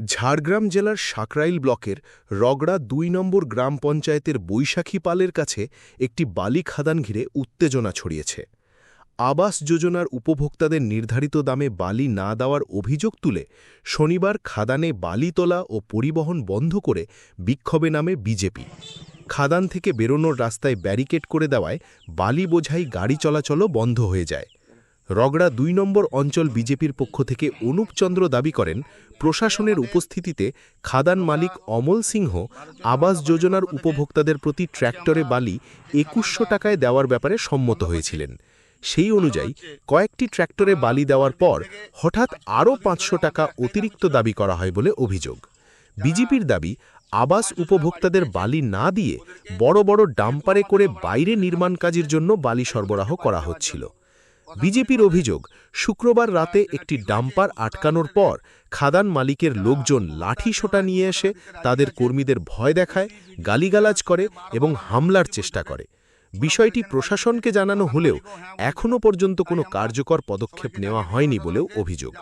ঝাড়গ্রাম জেলার সাকরাইল ব্লকের রগড়া ২ নম্বর গ্রাম পঞ্চায়েতের বৈশাখী পালের কাছে একটি বালি খাদান ঘিরে উত্তেজনা ছড়িয়েছে। আবাস যোজনার উপভোক্তাদের নির্ধারিত দামে বালি না দেওয়ার অভিযোগ তুলে শনিবার খাদানে বালি তোলা ও পরিবহন বন্ধ করে বিক্ষোভে নামে বিজেপি। খাদান থেকে বেরোনোর রাস্তায় ব্যারিকেড করে দেওয়ায় বালি বোঝাই গাড়ি চলাচলও বন্ধ হয়ে যায়। রগড়া ২ নম্বর অঞ্চল বিজেপির পক্ষ থেকে অনুপ চন্দ্র দাবি করেন, প্রশাসনের উপস্থিতিতে খাদান মালিক অমল সিংহ আবাস যোজনার উপভোক্তাদের প্রতি ট্র্যাক্টরে বালি ২১০০ টাকায় দেওয়ার ব্যাপারে সম্মত হয়েছিলেন। সেই অনুযায়ী কয়েকটি ট্র্যাক্টরে বালি দেওয়ার পর হঠাৎ আরও ৫০০ টাকা অতিরিক্ত দাবি করা হয় বলে অভিযোগ। বিজেপির দাবি, আবাস উপভোক্তাদের বালি না দিয়ে বড় বড় ডাম্পারে করে বাইরে নির্মাণ কাজের জন্য বালি সরবরাহ করা হচ্ছিল। বিজেপির অভিযোগ, শুক্রবার রাতে একটি ডাম্পার আটকানোর পর খাদান মালিকের লোকজন লাঠি সোটা নিয়ে এসে তাদের কর্মীদের ভয় দেখায়, গালিগালাজ করে এবং হামলার চেষ্টা করে। বিষয়টি প্রশাসনকে জানানো হলেও এখনও পর্যন্ত কোনো কার্যকর পদক্ষেপ নেওয়া হয়নি বলেও অভিযোগ।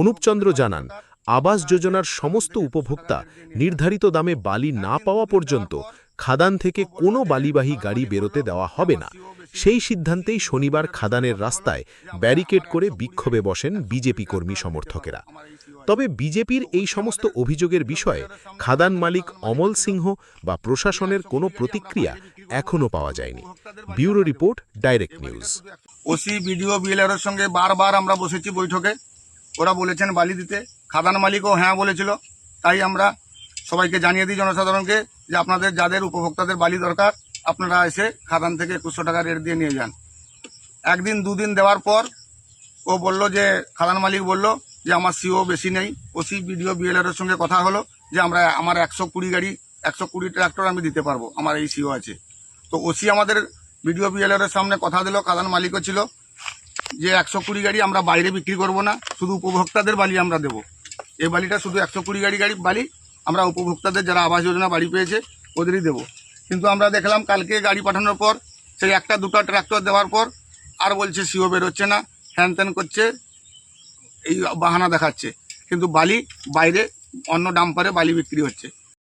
অনুপচন্দ্র জানান, আবাস যোজনার সমস্ত উপভোক্তা নির্ধারিত দামে বালি না পাওয়া পর্যন্ত খাদান থেকে কোনো বালিবাহী গাড়ি বেরোতে দেওয়া হবে না। সেই সিদ্ধান্তেই শনিবার খাদানের রাস্তায় ব্যারিকেড করে বিক্ষোভে বসেন বিজেপি কর্মী সমর্থকেরা। তবে বিজেপির এই সমস্ত অভিযোগের বিষয়ে খাদান মালিক অমল সিংহ বা প্রশাসনের কোনো প্রতিক্রিয়া এখনও পাওয়া যায়নি। Bureau report, direct news. OC, BDO, BLR সঙ্গে বারবার আমরা বসেছি বৈঠকে। ওরা বলেছেন বালি দিতে, খাদান মালিকও হ্যাঁ বলেছিল। তাই আমরা সবাইকে জানিয়ে দিই, জনসাধারণকে, যে আপনাদের যাদের উপভোক্তাদের বালি দরকার আপনারা এসে খাদান থেকে ২১০০ টাকা রেট দিয়ে নিয়ে যান। একদিন দুদিন দেওয়ার পর ও বলল, যে খাদান মালিক বলল যে আমার সিও বেশি নেই। ওসি, বিডিও, বিএলআর সঙ্গে কথা হলো যে আমার ১২০ গাড়ি ১২০ ট্রাক্টর আমি দিতে পারবো, আমার এই সিও আছে। তো ওসি আমাদের বিডিও, বিএলআর সামনে কথা দিল, খাদান মালিকও ছিল, যে ১২০ গাড়ি আমরা বাইরে বিক্রি করব না, শুধু উপভোক্তাদের বালি আমরা দেব। এই বালিটা শুধু ১২০ গাড়ি বালি আমরা উপভোক্তাদের, যারা আবাস যোজনা বাড়ি পেয়েছে, ওদেরই দেব। কিন্তু আমরা দেখলাম কালকে গাড়ি পাঠানোর পর, সেই একটা দুটো ট্রাক্টর দেওয়ার পর আর বলছে সিও বেরোচ্ছে না, হ্যান ত্যান করছে, এই বাহানা দেখাচ্ছে। কিন্তু বালি বাইরে অন্য ডাম্পারে বালি বিক্রি হচ্ছে।